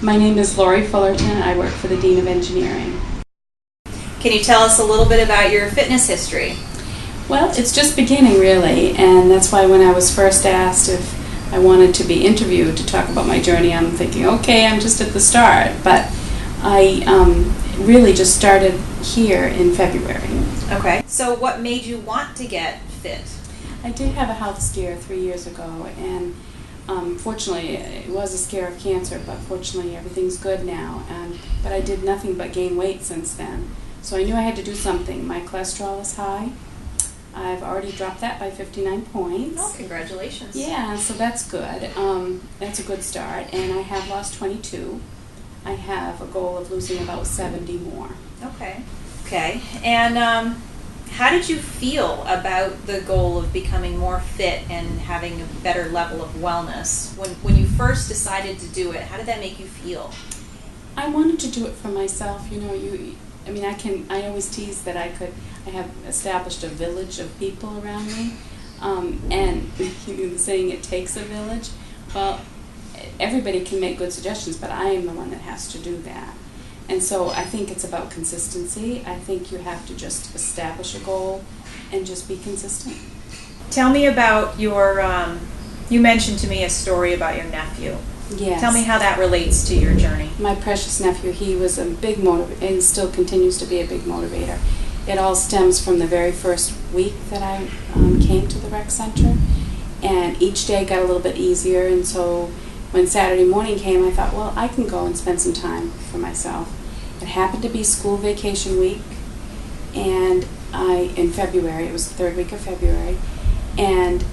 My name is Laurie Fullerton. I work for the Dean of Engineering. Can you tell us a little bit about your fitness history? Well, it's just beginning really, and that's why when I was first asked if I wanted to be interviewed to talk about my journey, I'm thinking, okay, I'm just at the start. But I really just started here in February. Okay. So what made you want to get fit? I did have a health scare 3 years ago, and fortunately it was a scare of cancer, but fortunately everything's good now. But I did nothing but gain weight since then. So I knew I had to do something. My cholesterol is high. I've already dropped that by 59 points. Oh, congratulations. Yeah, so that's good. That's a good start. And I have lost 22. I have a goal of losing about 70 more. Okay. Okay. And how did you feel about the goal of becoming more fit and having a better level of wellness? When you first decided to do it, how did that make you feel? I wanted to do it for myself. You know, I always tease that I have established a village of people around me, and the saying it takes a village. Well, everybody can make good suggestions, but I am the one that has to do that. And so I think it's about consistency. I think you have to just establish a goal and just be consistent. Tell me about your, you mentioned to me a story about your nephew. Yes. Tell me how that relates to your journey. My precious nephew, he was a big motivator and still continues to be a big motivator. It all stems from the very first week that I came to the rec center, and each day got a little bit easier, and so when Saturday morning came, I thought, well, I can go and spend some time for myself. It happened to be school vacation week, and in February, it was the third week of February, and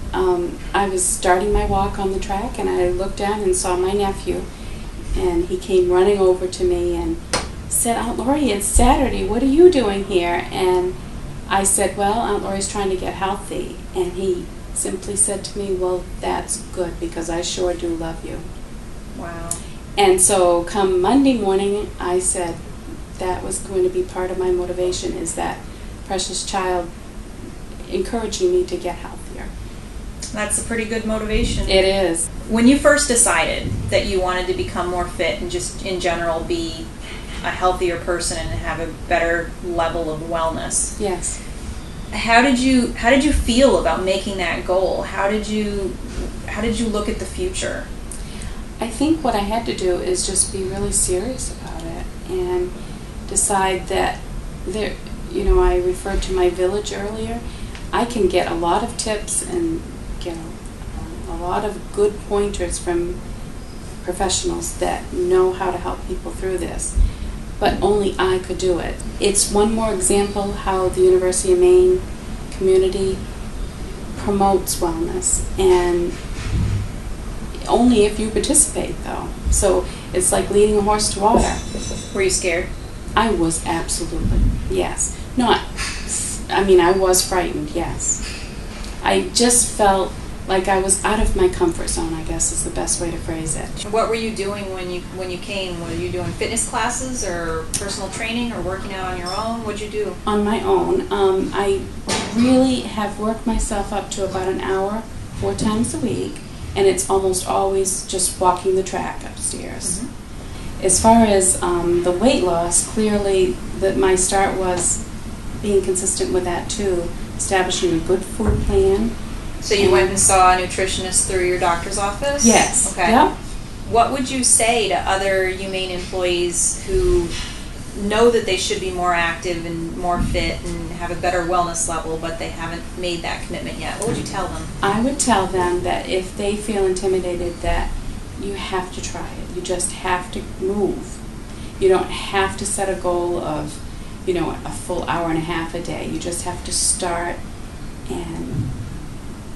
I was starting my walk on the track, and I looked down and saw my nephew, and he came running over to me and said, Aunt Laurie, it's Saturday, what are you doing here? And I said, well, Aunt Laurie's trying to get healthy, and he simply said to me, well, that's good, because I sure do love you. Wow. And so come Monday morning, I said that was going to be part of my motivation, is that precious child encouraging me to get healthier. That's a pretty good motivation. It is. When you first decided that you wanted to become more fit and just in general be a healthier person and have a better level of wellness. Yes. How did you feel about making that goal? How did you look at the future? I think what I had to do is just be really serious about it and decide that there, I referred to my village earlier. I can get a lot of tips and get a lot of good pointers from professionals that know how to help people through this, but only I could do it. It's one more example how the University of Maine community promotes wellness, and only if you participate though. So it's like leading a horse to water. Were you scared? I was, absolutely, yes. I was frightened, yes. I just felt like I was out of my comfort zone, I guess is the best way to phrase it. What were you doing when you came? Were you doing fitness classes or personal training or working out on your own? What'd you do? On my own. I really have worked myself up to about an hour 4 times a week, and it's almost always just walking the track upstairs. Mm-hmm. As far as the weight loss, clearly my start was being consistent with that too, establishing a good food plan. So you went and saw a nutritionist through your doctor's office? Yes. Okay. Yep. What would you say to other UMaine employees who know that they should be more active and more fit and have a better wellness level, but they haven't made that commitment yet? What would you tell them? I would tell them that if they feel intimidated, that you have to try it. You just have to move. You don't have to set a goal of, a full hour and a half a day. You just have to start and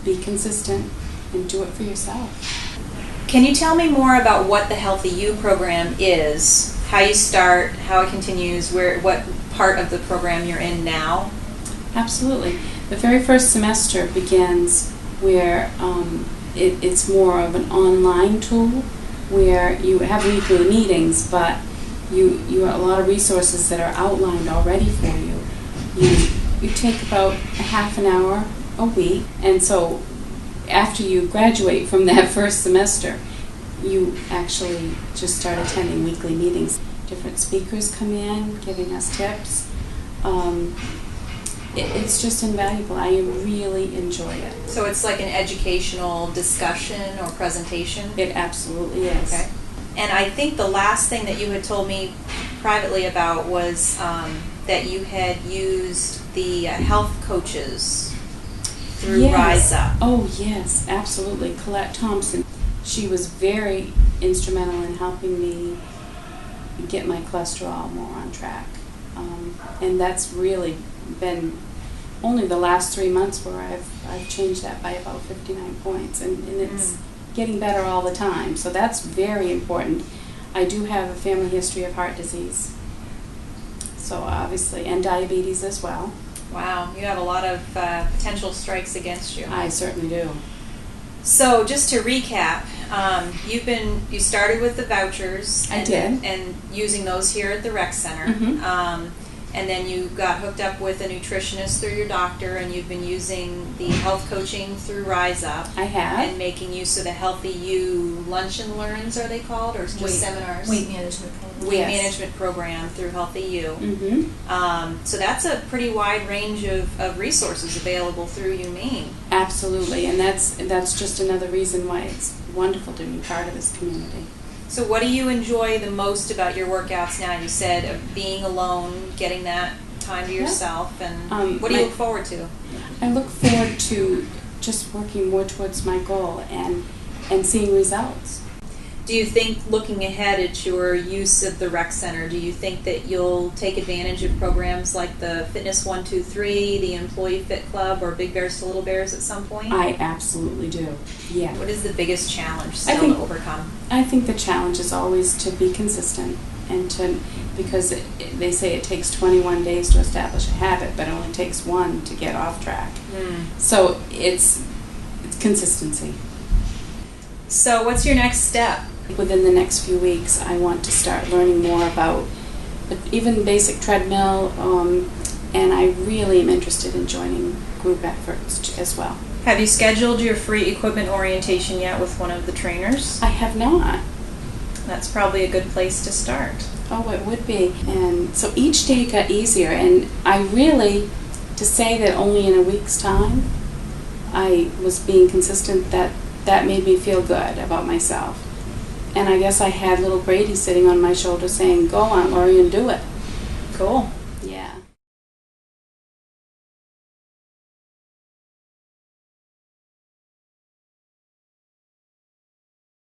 be consistent and do it for yourself. Can you tell me more about what the Healthy You program is, how you start, how it continues, what part of the program you're in now? Absolutely. The very first semester begins where it's more of an online tool where you have weekly meetings, but you have a lot of resources that are outlined already for you. You take about a half an hour a week, and so after you graduate from that first semester, you actually just start attending weekly meetings. Different speakers come in giving us tips. It's just invaluable. I really enjoy it. So it's like an educational discussion or presentation? It absolutely is. Okay. And I think the last thing that you had told me privately about was that you had used the health coaches through Yes. Rise Up. Oh yes, absolutely. Colette Thompson. She was very instrumental in helping me get my cholesterol more on track. And that's really been only the last 3 months where I've changed that by about 59 points, and it's getting better all the time. So that's very important. I do have a family history of heart disease, so obviously, and diabetes as well. Wow, you have a lot of potential strikes against you. I certainly do. So just to recap, you started with the vouchers. I did. And using those here at the rec center. Mhm. And then you got hooked up with a nutritionist through your doctor, and you've been using the health coaching through Rise Up. I have. And making use of the Healthy You Lunch and Learns, are they called, or just seminars? Weight management program. Weight Yes. management program through Healthy You. Mm-hmm. So that's a pretty wide range of resources available through UMaine. Absolutely, and that's just another reason why it's wonderful to be part of this community. So what do you enjoy the most about your workouts now? You said being alone, getting that time to yourself, and what do you look forward to? I look forward to just working more towards my goal and seeing results. Do you think, looking ahead at your use of the rec center, do you think that you'll take advantage of programs like the Fitness 123, the Employee Fit Club, or Big Bears to Little Bears at some point? I absolutely do. Yeah. What is the biggest challenge still to overcome? I think the challenge is always to be consistent, and because they say it takes 21 days to establish a habit, but it only takes one to get off track. So it's consistency. So what's your next step? Within the next few weeks, I want to start learning more about even basic treadmill, and I really am interested in joining group efforts as well. Have you scheduled your free equipment orientation yet with one of the trainers? I have not. That's probably a good place to start. Oh, it would be. And so each day got easier, and I really, to say that only in a week's time I was being consistent, that made me feel good about myself. And I guess I had little Brady sitting on my shoulder saying, "Go on, Laurie, and do it." Cool.